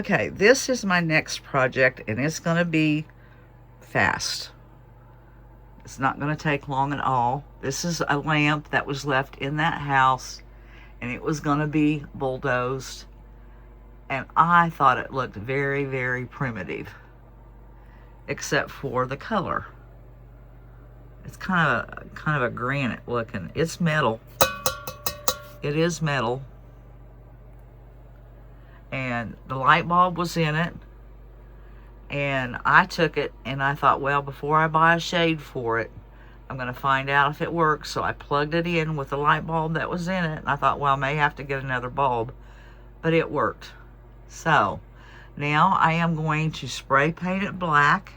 Okay, this is my next project, and it's going to be fast. It's not going to take long at all. This is a lamp that was left in that house, and it was going to be bulldozed. And I thought it looked very, very primitive, except for the color. It's kind of a granite looking. It's metal. It is metal. And the light bulb was in it. And I took it and I thought, well, before I buy a shade for it, I'm going to find out if it works. So I plugged it in with the light bulb that was in it. And I thought, well, I may have to get another bulb. But it worked. So now I am going to spray paint it black.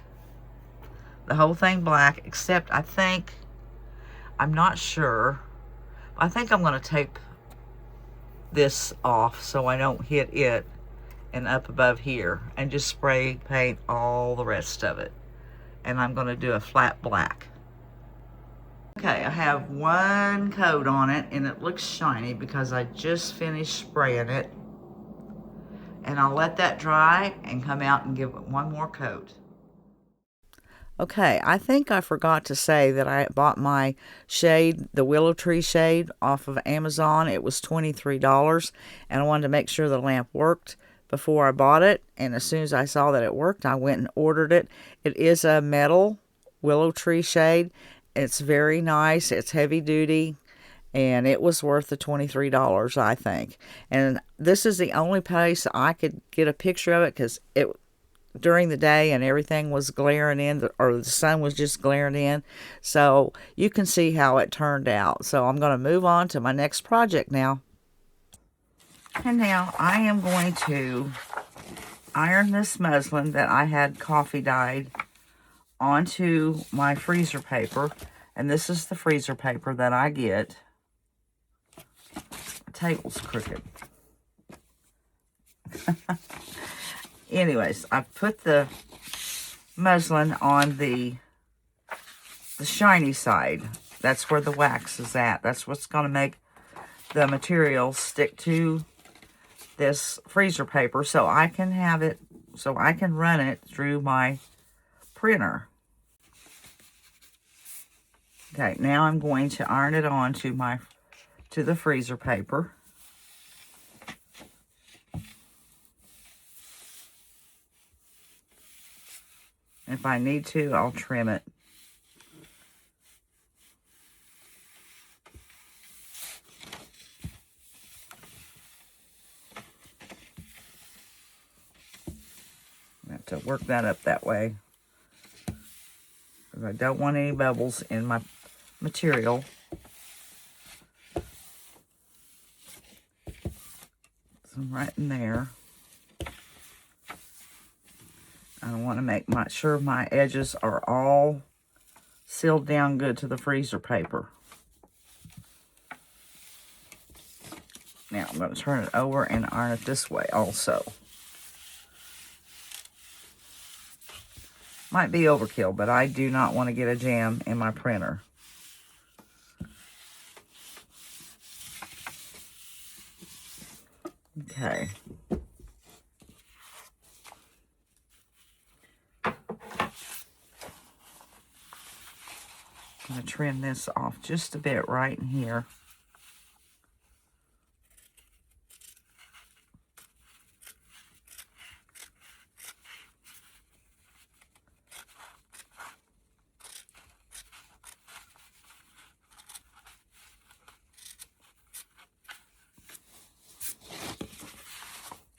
The whole thing black, except I'm not sure. I think I'm going to tape this off so I don't hit it and up above here, and just spray paint all the rest of it. And I'm going to do a flat black. Okay, I have one coat on it, and it looks shiny because I just finished spraying it. And I'll let that dry and come out and give it one more coat. Okay, I think I forgot to say that I bought my shade, the willow tree shade, off of Amazon. It was $23, and I wanted to make sure the lamp worked before I bought it. And as soon as I saw that it worked, I went and ordered it. It is a metal willow tree shade. It's very nice. It's heavy duty, and it was worth the $23, I think. And this is the only place I could get a picture of it, because it during the day and everything was glaring in, or the sun was just glaring in, so you can see how it turned out. So I'm going to move on to my next project now. And now I am going to iron this muslin that I had coffee dyed onto my freezer paper. And this is the freezer paper that I get. The table's crooked. Anyways, I put the muslin on the shiny side. That's where the wax is at. That's what's going to make the material stick to this freezer paper, so I can have it, so I can run it through my printer. Okay, now I'm going to iron it on to the freezer paper. If I need to, I'll trim it. I have to work that up that way, because I don't want any bubbles in my material. Some right in there. I want to make sure my edges are all sealed down good to the freezer paper. Now I'm going to turn it over and iron it this way also. Might be overkill, but I do not want to get a jam in my printer. Okay. I'm going to trim this off just a bit right in here.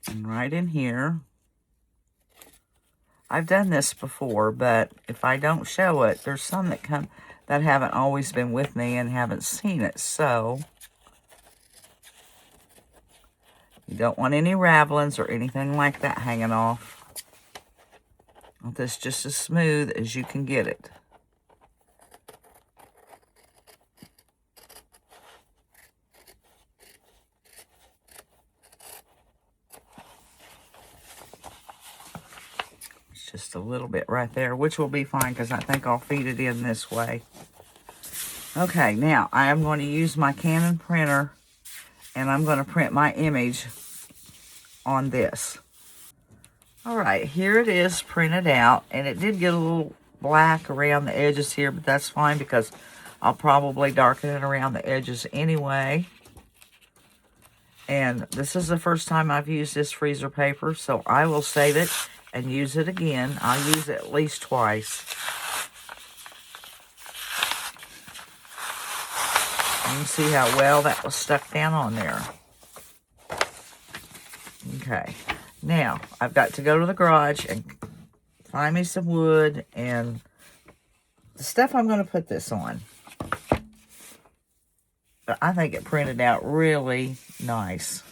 And right in here. I've done this before, but if I don't show it, there's some that haven't always been with me and haven't seen it. So you don't want any ravelings or anything like that hanging off. I want this just as smooth as you can get it. Just a little bit right there, which will be fine because I think I'll feed it in this way. Okay, now I am going to use my Canon printer, and I'm going to print my image on this. All right, here it is printed out, and it did get a little black around the edges here, but that's fine because I'll probably darken it around the edges anyway. And this is the first time I've used this freezer paper, so I will save it and use it again. I'll use it at least twice. You can see how well that was stuck down on there. Okay, now I've got to go to the garage and find me some wood and the stuff I'm going to put this on. But I think it printed out really nice.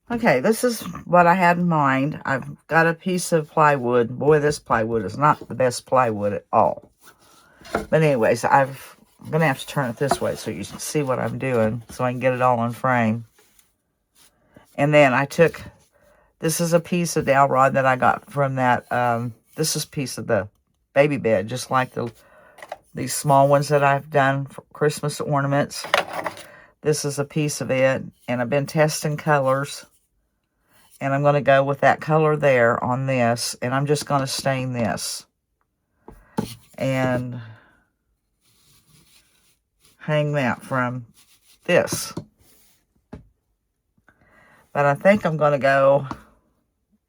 Okay, this is what I had in mind. I've got a piece of plywood. Boy, this plywood is not the best plywood at all. But anyways, I'm going to have to turn it this way so you can see what I'm doing so I can get it all on frame. And then I took, this is a piece of dowel rod that I got from that, this is a piece of the baby bed, just like these small ones that I've done for Christmas ornaments. This is a piece of it, and I've been testing colors. And I'm going to go with that color there on this, and I'm just going to stain this. And hang that from this. But I think I'm going to go,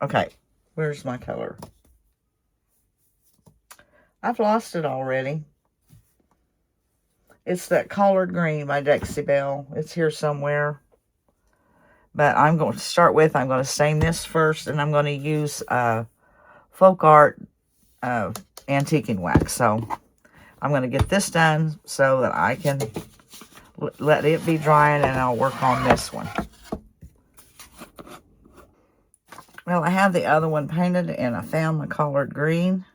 okay, where's my color? I've lost it already. It's that collard green by Dixie Belle. It's here somewhere. But I'm going to start with, I'm going to stain this first, and I'm going to use Folk Art antiquing wax. So I'm going to get this done so that I can let it be drying, and I'll work on this one. Well, I have the other one painted, and I found my collard green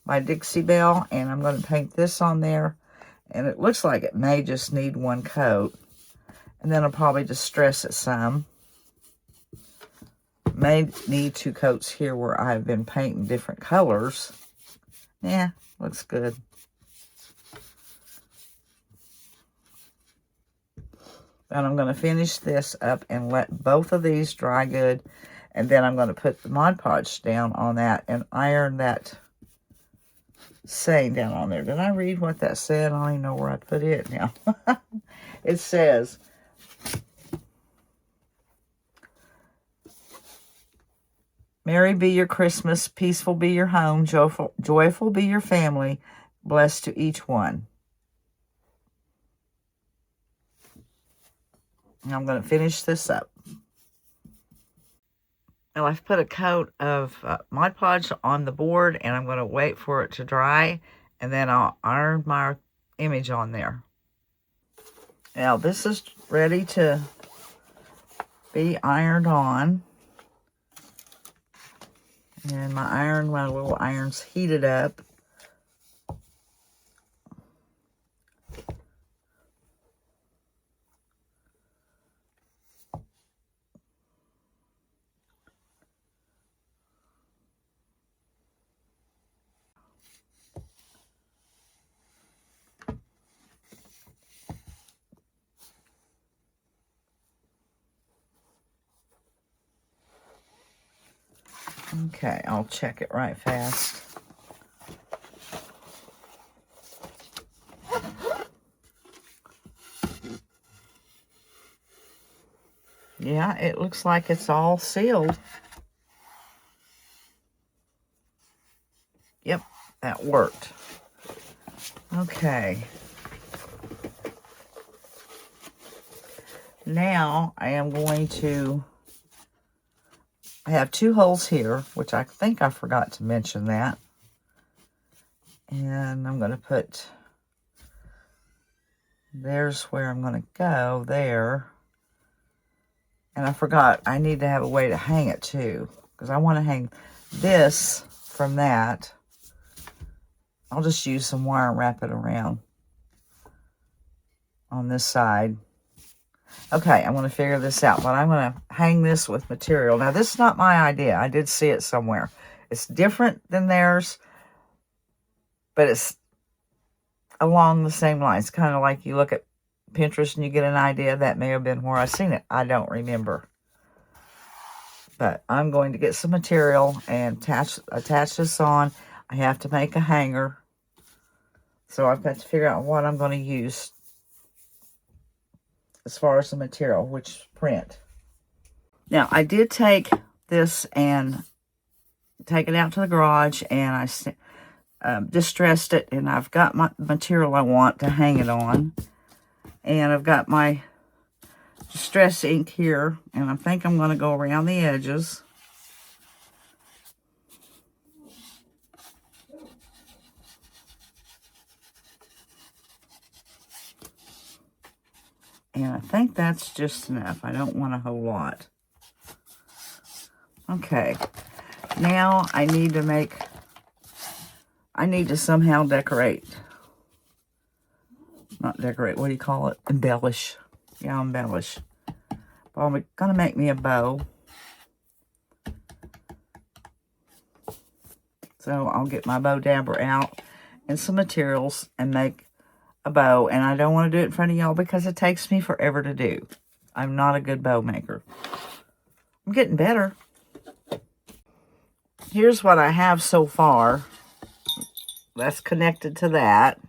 by Dixie Belle, and I'm going to paint this on there. And it looks like it may just need one coat. And then I'll probably distress it some. May need 2 coats here where I've been painting different colors. Yeah, looks good. And I'm going to finish this up and let both of these dry good. And then I'm going to put the Mod Podge down on that and iron that saying down on there. Did I read what that said? I don't even know where I put it now. It says, merry be your Christmas, peaceful be your home, joyful be your family, blessed to each one. And I'm going to finish this up. Now I've put a coat of Mod Podge on the board, and I'm going to wait for it to dry, and then I'll iron my image on there. Now this is ready to be ironed on. And my little iron's heated up. Okay, I'll check it right fast. Yeah, it looks like it's all sealed. Yep, that worked. Okay. Now I am going to, I have 2 holes here, which I think I forgot to mention that. And I'm going to put, there's where I'm going to go, there. And I forgot, I need to have a way to hang it too, because I want to hang this from that. I'll just use some wire and wrap it around on this side. Okay, I'm going to figure this out, but I'm going to hang this with material. Now, this is not my idea. I did see it somewhere. It's different than theirs, but it's along the same lines. Kind of like you look at Pinterest and you get an idea. That may have been where I seen it. I don't remember. But I'm going to get some material and attach this on. I have to make a hanger. So I've got to figure out what I'm going to use as far as the material, which print. Now, I did take this and take it out to the garage, and I distressed it, and I've got my material I want to hang it on. And I've got my distress ink here, and I think I'm going to go around the edges. And I think that's just enough. I don't want a whole lot. Okay. Now I need to somehow decorate. Not decorate, what do you call it? Embellish. Yeah, embellish. Well, I'm going to make me a bow. So I'll get my Bowdabra out and some materials and make a bow. And I don't want to do it in front of y'all because it takes me forever to do. I'm not a good bow maker. I'm getting better. Here's what I have so far. That's connected to that.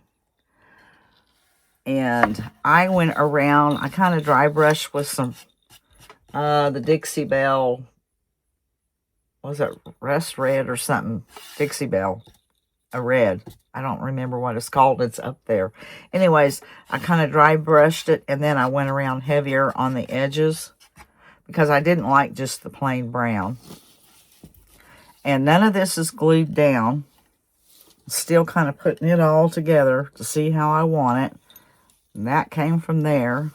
And I went around, I kind of dry brushed with some, the Dixie Belle, was it Rust Red or something? Dixie Belle, a red. I don't remember what it's called. It's up there. Anyways, I kind of dry brushed it, and then I went around heavier on the edges because I didn't like just the plain brown. And none of this is glued down. Still kind of putting it all together to see how I want it. And that came from there.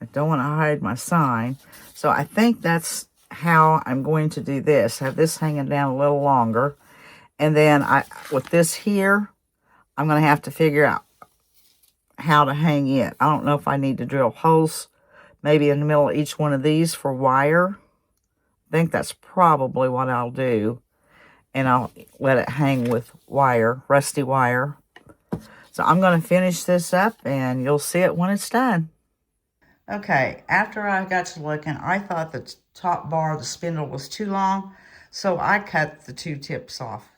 I don't want to hide my sign. So I think that's how I'm going to do this. Have this hanging down a little longer. And then with this here, I'm going to have to figure out how to hang it. I don't know if I need to drill holes maybe in the middle of each one of these for wire. I think that's probably what I'll do. And I'll let it hang with wire, rusty wire. So I'm going to finish this up, and you'll see it when it's done. Okay, after I got to looking, I thought the top bar of the spindle was too long, so I cut the two tips off.